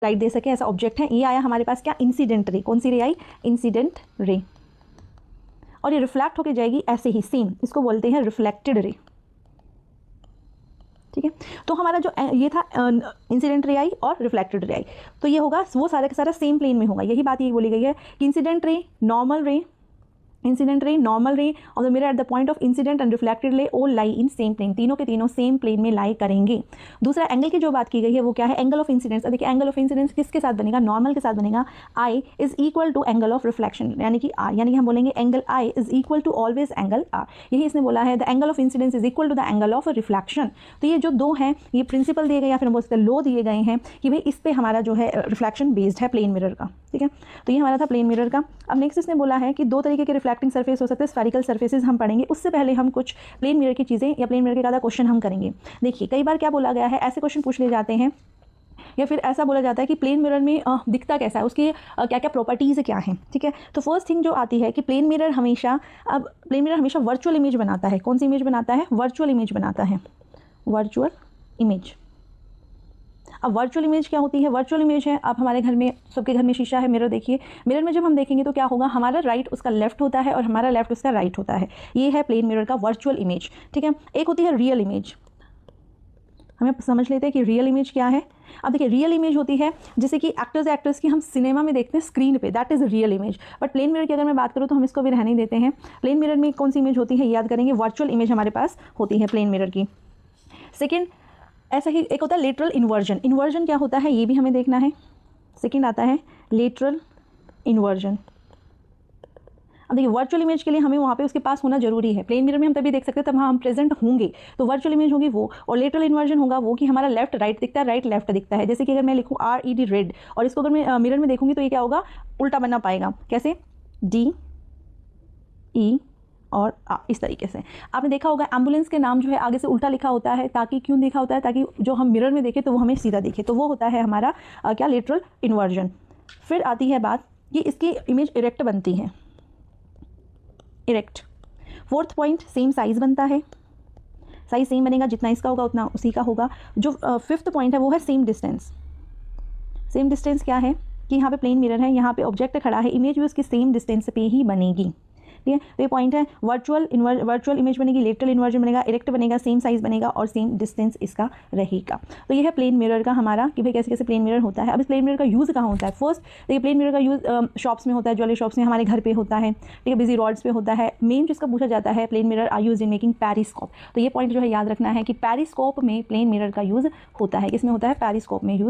Light दे सके ऐसा object है। ये आया हमारे पास क्या, इंसिडेंट रे। कौन सी रे आई, इंसिडेंट रे। और ये रिफ्लेक्ट होके जाएगी ऐसे ही सेम, इसको बोलते हैं रिफ्लेक्टेड रे। ठीक है, तो हमारा जो ये था इंसिडेंट रे आई और रिफ्लेक्टेड रे आई, तो ये होगा वो सारा का सारा सेम प्लेन में होगा। यही बात ये बोली गई है कि इंसिडेंट रे, नॉर्मल रे, incident ray, normal ray of the mirror at the point of incident and reflected ray all lie in same plane. तीनों के तीनों सेम प्लेन में लाई करेंगे। दूसरा एंगल की जो बात की गई है वो क्या है, एंगल ऑफ इंसिडेंस। देखिए एंगल ऑफ इंसिडेंस किसके साथ बनेगा, नॉर्मल के साथ बनेगा। I is equal to angle of reflection, यानी कि आर, यानी कि हम बोलेंगे angle I is equal to always angle R. यही इसने बोला है, the angle of incidence is equal to the angle of reflection. तो ये जो दो हैं, ये प्रिंसिपल दिए गए या फिर हम बोल सकते हैं लॉ दिए गए हैं कि भाई इस पे हमारा जो है रिफ्लेक्शन बेस्ड है प्लेन मिरर का। ठीक है, तो ये हमारा था प्लेन मिरर का। अब नेक्स्ट इसने बोला है कि दो तरीके के रिफ्लेक्टिंग सरफेस हो सकते हैं, स्फेरिकल सरफेसेस हम पढ़ेंगे। उससे पहले हम कुछ प्लेन मिरर की चीज़ें या प्लेन मिरर के ज़्यादा क्वेश्चन हम करेंगे। देखिए कई बार क्या बोला गया है, ऐसे क्वेश्चन पूछ लिए जाते हैं या फिर ऐसा बोला जाता है कि प्लेन मिरर में दिखता कैसा है, उसकी क्या क्या प्रॉपर्टीज़ क्या हैं। ठीक है, तो फर्स्ट थिंग जो आती है कि प्लेन मिरर हमेशा वर्चुअल इमेज बनाता है। कौन सी इमेज बनाता है, वर्चुअल इमेज बनाता है, वर्चुअल इमेज। अब वर्चुअल इमेज क्या होती है, वर्चुअल इमेज है, आप हमारे घर में, सबके घर में शीशा है, मिरर देखिए, मिरर में जब हम देखेंगे तो क्या होगा, हमारा राइट उसका लेफ्ट होता है और हमारा लेफ्ट उसका राइट होता है। ये है प्लेन मिरर का वर्चुअल इमेज। ठीक है, एक होती है रियल इमेज। हमें समझ लेते हैं कि रियल इमेज क्या है। अब देखिए रियल इमेज होती है जैसे कि एक्टर्स की हम सिनेमा में देखते हैं स्क्रीन पे, that is real image. But plane mirror की अगर मैं बात करूँ तो हम इसको भी रहने देते हैं। प्लेन मिरर में कौन सी इमेज होती है, याद करेंगे, वर्चुअल इमेज हमारे पास होती है प्लेन मिरर की। सेकेंड, ऐसा ही एक होता है लेटरल इन्वर्जन। इन्वर्जन क्या होता है ये भी हमें देखना है। सेकंड आता है लेटरल इन्वर्जन। अब देखिए वर्चुअल इमेज के लिए हमें वहाँ पे उसके पास होना जरूरी है। प्लेन मिरर में हम तभी देख सकते हैं तब हम प्रेजेंट होंगे, तो वर्चुअल इमेज होगी वो। और लेटरल इन्वर्जन होगा वो कि हमारा लेफ्ट राइट दिखता है, राइट लेफ्ट दिखता है। जैसे कि अगर मैं लिखूँ RED रेड, और इसको अगर मैं मिरर में देखूंगी तो ये क्या होगा, उल्टा बनना पाएगा। कैसे, DE और इस तरीके से। आपने देखा होगा एम्बुलेंस के नाम जो है आगे से उल्टा लिखा होता है, ताकि क्यों लिखा होता है, ताकि जो हम मिरर में देखें तो वो हमें सीधा दिखे। तो वो होता है हमारा क्या, लेटरल इन्वर्जन। फिर आती है बात कि इसकी इमेज इरेक्ट बनती है, erect. Fourth point, same size बनता है, साइज सेम बनेगा, जितना इसका होगा उतना उसी का होगा। जो फिफ्थ पॉइंट है वो है सेम डिस्टेंस। सेम डिस्टेंस क्या है कि यहाँ पे प्लेन मिरर है, यहाँ पे ऑब्जेक्ट खड़ा है, इमेज भी उसकी सेम डिस्टेंस पे ही बनेगी। ठीक है, तो ये पॉइंट है, वर्चुअल इमेज बनेगी, लेटरल इन्वर्जन बनेगा, इरेक्ट बनेगा, सेम साइज बनेगा और सेम डिस्टेंस इसका रहेगा। तो ये है प्लेन मिरर का हमारा कि भाई कैसे कैसे प्लेन मिरर होता है। अब इस प्लेन मिरर का यूज़ कहाँ होता है, फर्स्ट देखिए प्लेन मिरर का यूज़ शॉप्स में होता है, ज्वेलरी शॉप्स में, हमारे घर पे होता है। ठीक है, बिजी रोड्स पे होता है। मेन जिसका पूछा जाता है, plane mirror are use in making periscope. तो ये पॉइंट जो है याद रखना है कि पेरिस्कोप में प्लेन मिरर का यूज़ होता है। किसमें होता है, पेरिस्कोप में यूज़